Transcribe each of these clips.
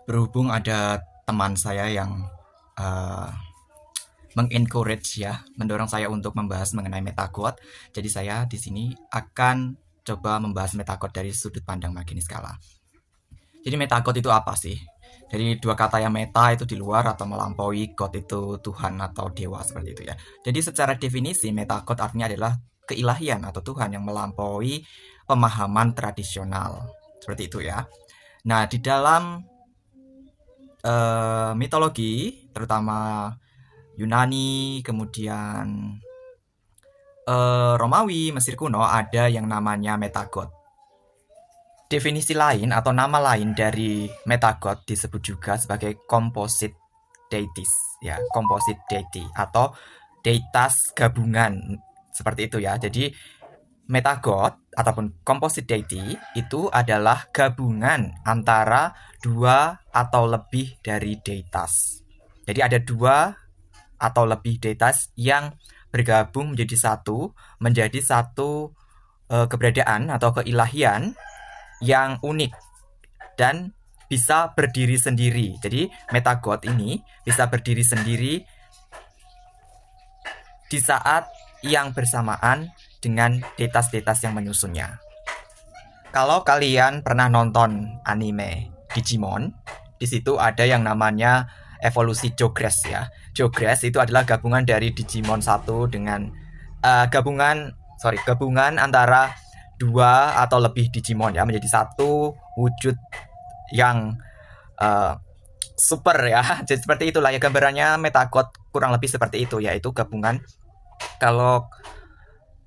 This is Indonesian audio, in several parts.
Berhubung ada teman saya yang uh, mengencourage ya, mendorong saya untuk membahas mengenai metagod. Jadi saya di sini akan coba membahas metagod dari sudut pandang Magini Skala. Jadi metagod itu apa sih? Dari dua kata yang meta itu di luar atau melampaui, god itu Tuhan atau dewa seperti itu ya. Jadi secara definisi metagod artinya adalah keilahian atau Tuhan yang melampaui pemahaman tradisional. Seperti itu ya. Nah, di dalam mitologi terutama Yunani, kemudian Romawi, Mesir kuno ada yang namanya metagod. Definisi lain atau nama lain dari metagod disebut juga sebagai composite deities ya, composite deity atau deitas gabungan seperti itu ya. Jadi metagod ataupun composite deity itu adalah gabungan antara dua atau lebih dari deitas. Jadi ada dua atau lebih deitas yang bergabung menjadi satu keberadaan atau keilahian yang unik dan bisa berdiri sendiri. Jadi metagod ini bisa berdiri sendiri di saat yang bersamaan dengan deitas-deitas yang menyusunnya. Kalau kalian pernah nonton anime Digimon, di situ ada yang namanya evolusi Jogress ya. Jogress itu adalah gabungan dari Digimon 1 dengan gabungan antara dua atau lebih Digimon ya menjadi satu wujud yang super ya. Jadi seperti itulah ya gambarannya metagod kurang lebih seperti itu, yaitu gabungan. Kalau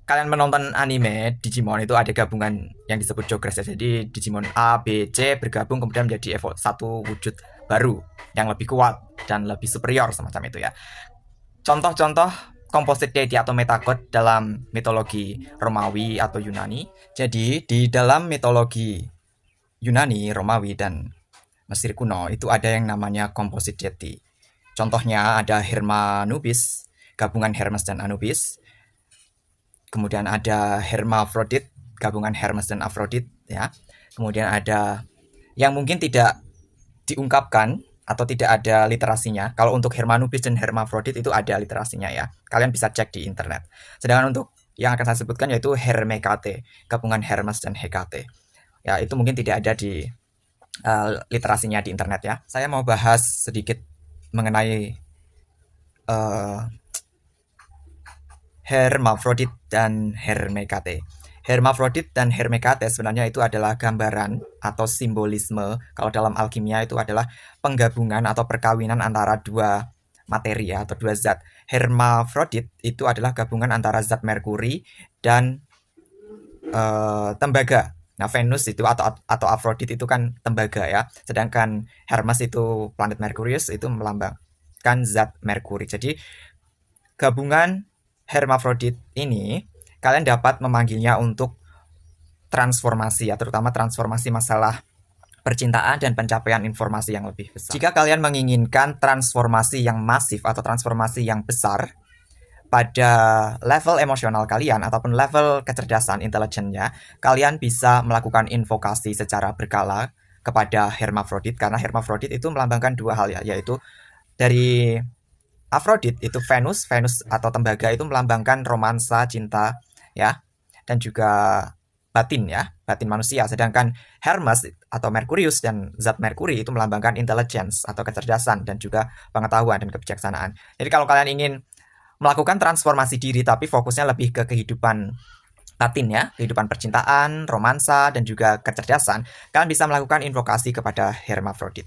kalian menonton anime Digimon itu ada gabungan yang disebut Jogress ya. Jadi Digimon A, B, C bergabung kemudian menjadi satu wujud baru yang lebih kuat dan lebih superior semacam itu ya. Contoh-contoh composite deity atau metagod dalam mitologi Romawi atau Yunani. Jadi di dalam mitologi Yunani, Romawi, dan Mesir kuno itu ada yang namanya composite deity. Contohnya ada Hermanubis, gabungan Hermes dan Anubis. Kemudian ada Hermaphrodit, gabungan Hermes dan Afrodit ya. Kemudian ada yang mungkin tidak diungkapkan atau tidak ada literasinya. Kalau untuk Hermanubis dan Hermaphrodit itu ada literasinya ya. Kalian bisa cek di internet. Sedangkan untuk yang akan saya sebutkan yaitu Hermekate, gabungan Hermes dan Hekate. Ya, itu mungkin tidak ada di literasinya di internet ya. Saya mau bahas sedikit mengenai Hermaphrodit dan Hermekate. Hermaphrodit dan Hermekate sebenarnya itu adalah gambaran atau simbolisme. Kalau dalam alkimia itu adalah penggabungan atau perkawinan antara dua materi ya, atau dua zat. Hermaphrodit itu adalah gabungan antara zat Merkuri dan tembaga. Nah, Venus itu atau Aphrodite itu kan tembaga ya. Sedangkan Hermes itu planet Merkurius itu melambangkan zat Merkuri. Jadi gabungan Hermaphrodit ini kalian dapat memanggilnya untuk transformasi ya, terutama transformasi masalah percintaan dan pencapaian informasi yang lebih besar. Jika kalian menginginkan transformasi yang masif atau transformasi yang besar pada level emosional kalian ataupun level kecerdasan intelijennya, kalian bisa melakukan invokasi secara berkala kepada Hermaphrodit, karena Hermaphrodit itu melambangkan dua hal ya, yaitu dari Aphrodite itu Venus atau tembaga itu melambangkan romansa, cinta ya, dan juga batin ya, batin manusia. Sedangkan Hermes atau Merkurius dan zat Merkuri itu melambangkan intelligence atau kecerdasan dan juga pengetahuan dan kebijaksanaan. Jadi kalau kalian ingin melakukan transformasi diri tapi fokusnya lebih ke kehidupan batin ya, kehidupan percintaan, romansa, dan juga kecerdasan, kalian bisa melakukan invokasi kepada Hermaphrodit.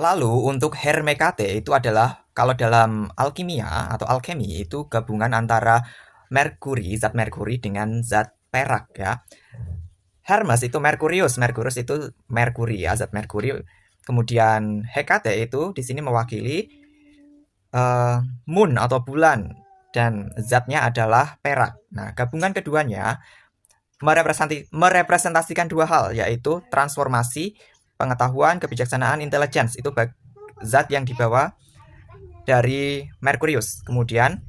Lalu untuk Hermekate itu adalah kalau dalam alkimia atau alkemi itu gabungan antara Merkuri, zat Merkuri dengan zat perak ya. Hermes itu Merkurius itu Merkuri ya, zat Merkuri. Kemudian Hekate itu di sini mewakili moon atau bulan dan zatnya adalah perak. Nah, gabungan keduanya merepresentasikan dua hal, yaitu transformasi pengetahuan, kebijaksanaan, intelligence. Itu zat yang dibawa dari Merkurius. Kemudian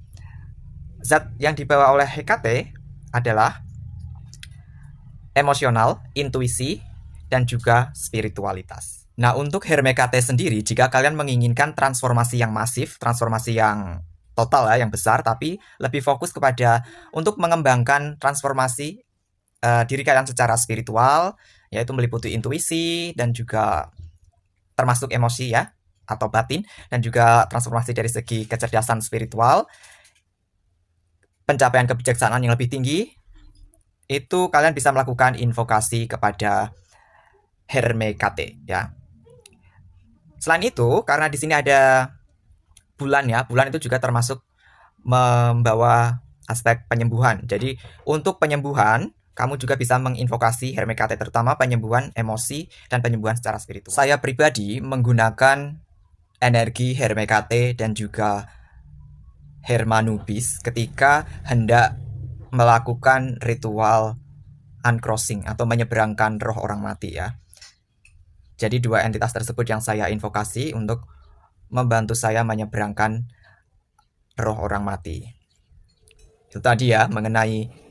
zat yang dibawa oleh Hekate adalah emosional, intuisi, dan juga spiritualitas. Nah, untuk Hermekate sendiri, jika kalian menginginkan transformasi yang masif, transformasi yang total ya, yang besar, tapi lebih fokus kepada untuk mengembangkan transformasi diri kalian secara spiritual, yaitu meliputi intuisi dan juga termasuk emosi ya, atau batin, dan juga transformasi dari segi kecerdasan spiritual, pencapaian kebijaksanaan yang lebih tinggi, itu kalian bisa melakukan invokasi kepada Hermekate ya. Selain itu, karena di sini ada bulan ya, bulan itu juga termasuk membawa aspek penyembuhan. Jadi untuk penyembuhan, kamu juga bisa menginvokasi Hermekate, terutama penyembuhan emosi dan penyembuhan secara spiritual. Saya pribadi menggunakan energi Hermekate dan juga Hermanubis ketika hendak melakukan ritual uncrossing atau menyeberangkan roh orang mati ya. Jadi dua entitas tersebut yang saya invokasi untuk membantu saya menyeberangkan roh orang mati. Itu tadi ya mengenai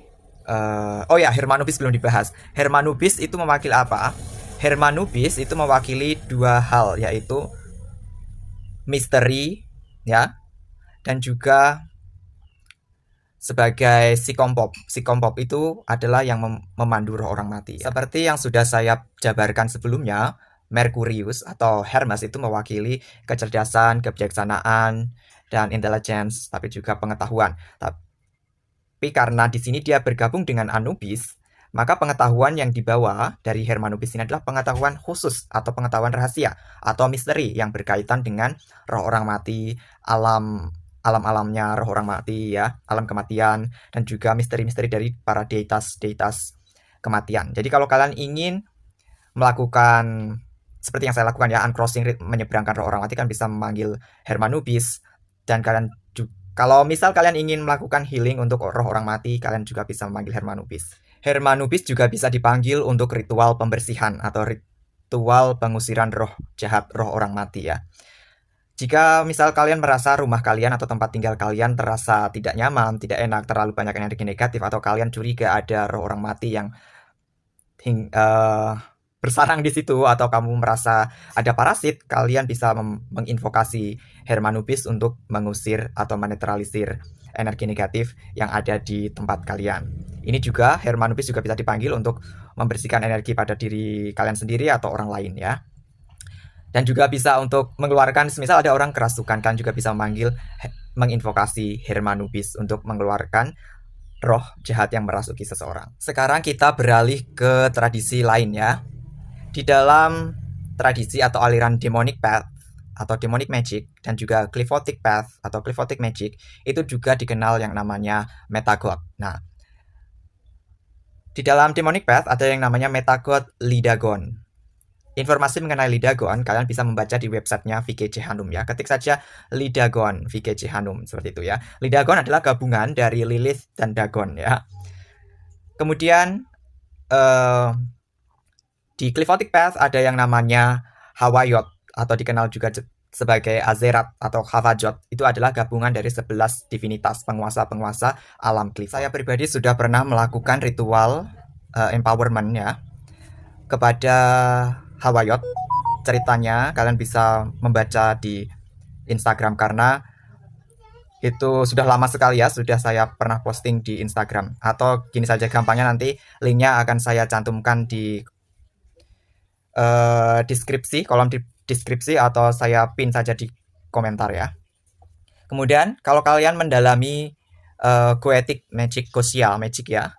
oh ya, Hermanubis belum dibahas. Hermanubis itu mewakili apa? Hermanubis itu mewakili dua hal, yaitu misteri ya, dan juga sebagai psikompop. Psikompop itu adalah yang memandu roh orang mati ya. Seperti yang sudah saya jabarkan sebelumnya, Merkurius atau Hermes itu mewakili kecerdasan, kebijaksanaan, dan intelligence, tapi juga pengetahuan. Tapi karena di sini dia bergabung dengan Anubis, maka pengetahuan yang dibawa dari Hermanubis ini adalah pengetahuan khusus atau pengetahuan rahasia atau misteri yang berkaitan dengan roh orang mati, alam-alamnya roh orang mati ya, alam kematian, dan juga misteri-misteri dari para deitas-deitas kematian. Jadi kalau kalian ingin melakukan seperti yang saya lakukan ya, uncrossing, menyeberangkan roh orang mati, kan bisa memanggil Hermanubis. Dan kalian kalau misal kalian ingin melakukan healing untuk roh orang mati, kalian juga bisa memanggil Hermanubis. Hermanubis juga bisa dipanggil untuk ritual pembersihan atau ritual pengusiran roh jahat, roh orang mati ya. Jika misal kalian merasa rumah kalian atau tempat tinggal kalian terasa tidak nyaman, tidak enak, terlalu banyak energi negatif, atau kalian curiga ada roh orang mati yang bersarang di situ, atau kamu merasa ada parasit, kalian bisa menginvokasi Hermanubis untuk mengusir atau menetralisir energi negatif yang ada di tempat kalian. Ini juga Hermanubis juga bisa dipanggil untuk membersihkan energi pada diri kalian sendiri atau orang lain ya. Dan juga bisa untuk mengeluarkan, misal ada orang kerasukan, kalian juga bisa menginvokasi Hermanubis untuk mengeluarkan roh jahat yang merasuki seseorang. Sekarang kita beralih ke tradisi lain ya. Di dalam tradisi atau aliran demonic path atau demonic magic dan juga qliphothic path atau qliphothic magic, itu juga dikenal yang namanya metagod. Nah, di dalam demonic path ada yang namanya metagod Lidagon. Informasi mengenai Lidagon kalian bisa membaca di websitenya VKC Hanum ya. Ketik saja Lidagon VKC Hanum, seperti itu ya. Lidagon adalah gabungan dari Lilith dan Dagon ya. Kemudian di qliphothic path ada yang namanya Hawayot atau dikenal juga sebagai Azerat atau Havajot. Itu adalah gabungan dari 11 divinitas, penguasa-penguasa alam qliph. Saya pribadi sudah pernah melakukan ritual empowerment ya kepada Hawayot. Ceritanya kalian bisa membaca di Instagram karena itu sudah lama sekali ya, sudah saya pernah posting di Instagram. Atau gini saja gampangnya, nanti linknya akan saya cantumkan di deskripsi, kolom deskripsi, atau saya pin saja di komentar ya. Kemudian kalau kalian mendalami Goetic Magic Gosia Magic ya,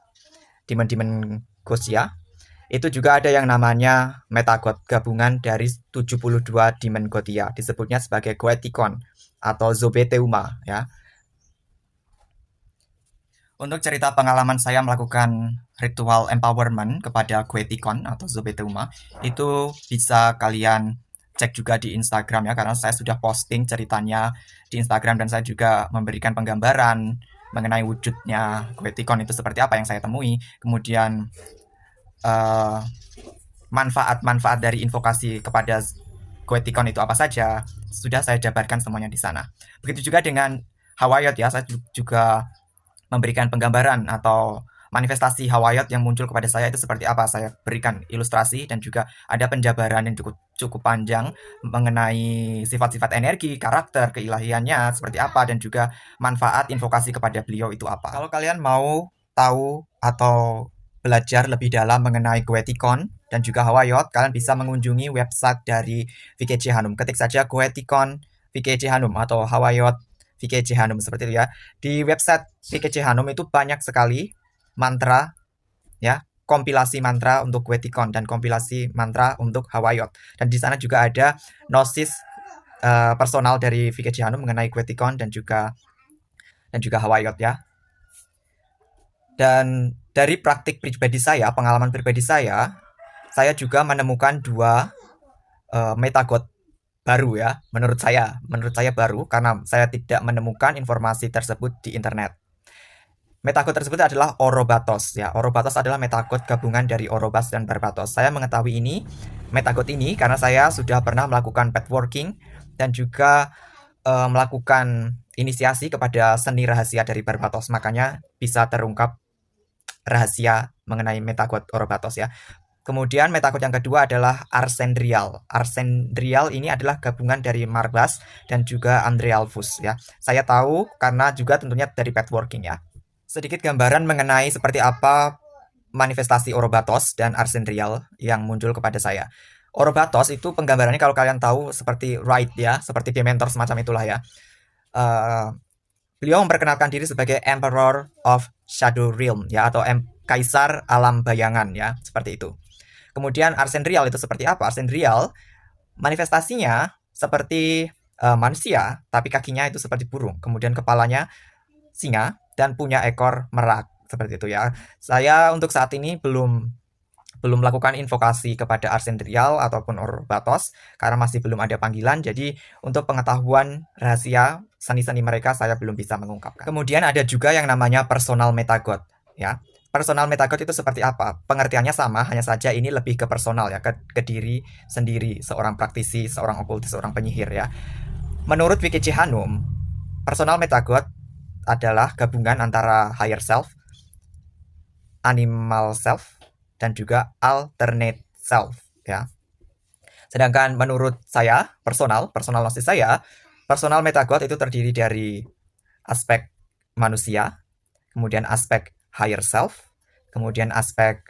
Demon Gosia, itu juga ada yang namanya Metagod, gabungan dari 72 Demon Gotia, disebutnya sebagai Goeticon atau Zobeteuma ya. Untuk cerita pengalaman saya melakukan ritual empowerment kepada Goeticon atau Zobeteuma, itu bisa kalian cek juga di Instagram ya, karena saya sudah posting ceritanya di Instagram, dan saya juga memberikan penggambaran mengenai wujudnya Goeticon itu seperti apa yang saya temui. Kemudian manfaat-manfaat dari invokasi kepada Goeticon itu apa saja, sudah saya jabarkan semuanya di sana. Begitu juga dengan Hawayot ya, saya juga memberikan penggambaran atau manifestasi Hawayot yang muncul kepada saya itu seperti apa. Saya berikan ilustrasi dan juga ada penjabaran yang cukup cukup panjang mengenai sifat-sifat energi, karakter, keilahiannya seperti apa, dan juga manfaat invokasi kepada beliau itu apa. Kalau kalian mau tahu atau belajar lebih dalam mengenai Goetikon dan juga Hawayot, kalian bisa mengunjungi website dari VKJ Hanum. Ketik saja Goetikon VKJ Hanum atau Hawayot VKJ Hanum seperti itu ya. Di website VKJ Hanum itu banyak sekali mantra ya, kompilasi mantra untuk Goetikon dan kompilasi mantra untuk Hawayot. Dan di sana juga ada gnosis personal dari VKJ Hanum mengenai Goetikon dan juga Hawayot ya. Dan dari praktik pribadi saya, pengalaman pribadi saya juga menemukan dua metagod baru ya, menurut saya baru karena saya tidak menemukan informasi tersebut di internet. Metagod tersebut adalah Orobatos ya. Orobatos adalah metagod gabungan dari Orobas dan Barbatos. Saya mengetahui metagod ini karena saya sudah pernah melakukan pathworking dan juga melakukan inisiasi kepada seni rahasia dari Barbatos. Makanya bisa terungkap rahasia mengenai metagod Orobatos ya. Kemudian metagod yang kedua adalah Arsendrial. Arsendrial ini adalah gabungan dari Marbas dan juga Andrealvus ya. Saya tahu karena juga tentunya dari pathworking ya. Sedikit gambaran mengenai seperti apa manifestasi Orobatos dan Arsendrial yang muncul kepada saya. Orobatos itu penggambarannya kalau kalian tahu seperti Wright ya, seperti Dementor semacam itulah ya. Beliau memperkenalkan diri sebagai Emperor of Shadow Realm ya, atau Kaisar Alam Bayangan ya, seperti itu. Kemudian Arsendrial itu seperti apa? Arsendrial manifestasinya seperti manusia, tapi kakinya itu seperti burung. Kemudian kepalanya singa dan punya ekor merak seperti itu ya. Saya untuk saat ini belum melakukan invokasi kepada Arsendrial ataupun Orobatos karena masih belum ada panggilan. Jadi untuk pengetahuan rahasia seni-seni mereka saya belum bisa mengungkapkan. Kemudian ada juga yang namanya personal metagod ya. Personal metagod itu seperti apa? Pengertiannya sama, hanya saja ini lebih ke personal ya, ke diri sendiri, seorang praktisi, seorang okultis, seorang penyihir ya. Menurut VKJ Hanum, personal metagod adalah gabungan antara higher self, animal self, dan juga alternate self ya. Sedangkan menurut saya, personal gnosis saya, personal metagod itu terdiri dari aspek manusia, kemudian aspek higher self, kemudian aspek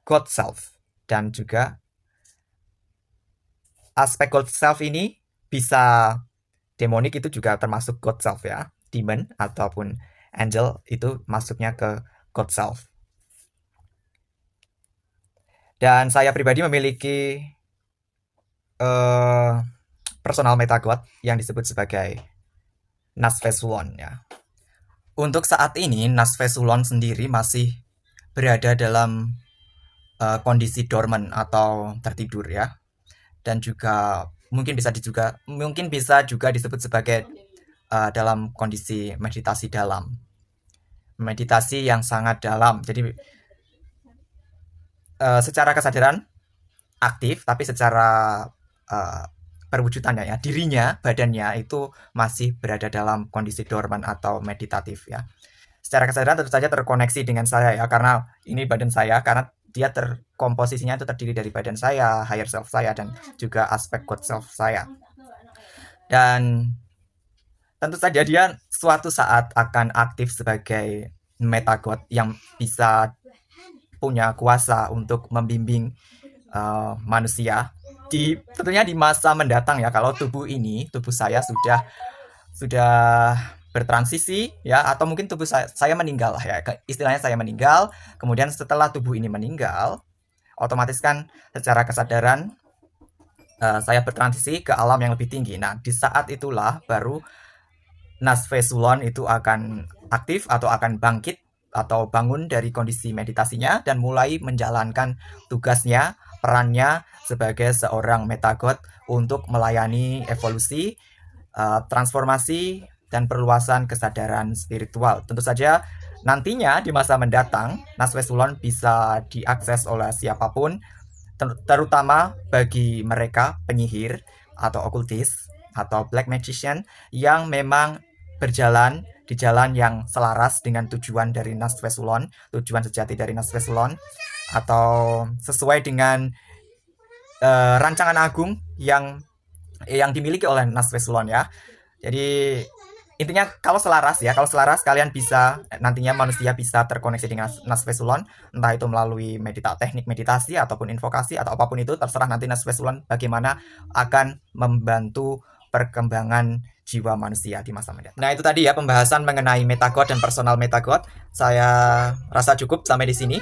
God self, dan juga aspek God self ini bisa demonik, itu juga termasuk God self ya. Demon ataupun angel itu masuknya ke God self. Dan saya pribadi memiliki personal metagod yang disebut sebagai Nasvesulon ya. Untuk saat ini Nasvesulon sendiri masih berada dalam kondisi dormant atau tertidur ya. Dan juga mungkin bisa juga disebut sebagai dalam kondisi meditasi dalam. Meditasi yang sangat dalam. Jadi secara kesadaran aktif, tapi secara perwujudannya ya, dirinya, badannya itu masih berada dalam kondisi dormant atau meditatif ya. Secara kesadaran tentu saja terkoneksi dengan saya ya, karena ini badan saya, karena dia komposisinya itu terdiri dari badan saya, higher self saya, dan juga aspek God self saya. Dan tentu saja dia suatu saat akan aktif sebagai metagod yang bisa punya kuasa untuk membimbing manusia tentunya di masa mendatang ya, kalau tubuh saya sudah bertransisi ya, atau mungkin tubuh saya meninggal ya, istilahnya saya meninggal. Kemudian setelah tubuh ini meninggal, otomatis kan secara kesadaran saya bertransisi ke alam yang lebih tinggi. Nah, di saat itulah baru Nasvesulon itu akan aktif atau akan bangkit atau bangun dari kondisi meditasinya dan mulai menjalankan tugasnya, perannya sebagai seorang metagod untuk melayani evolusi, transformasi, dan perluasan kesadaran spiritual. Tentu saja nantinya di masa mendatang Nasvesulon bisa diakses oleh siapapun, terutama bagi mereka penyihir atau okultis atau black magician yang memang berjalan di jalan yang selaras dengan tujuan dari Nasve Sulon, tujuan sejati dari Nasve Sulon, atau sesuai dengan rancangan agung yang dimiliki oleh Nasve Sulon ya. Jadi intinya kalau selaras kalian bisa nantinya manusia bisa terkoneksi dengan Nasve Sulon, entah itu melalui teknik meditasi ataupun invokasi atau apapun itu, terserah nanti Nasve Sulon bagaimana akan membantu perkembangan jiwa manusia di masa mendatang. Nah, itu tadi ya pembahasan mengenai metagod dan personal metagod. Saya rasa cukup sampai di sini.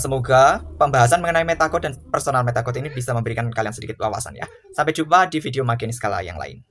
Semoga pembahasan mengenai metagod dan personal metagod ini bisa memberikan kalian sedikit wawasan ya. Sampai jumpa di video makin skala yang lain.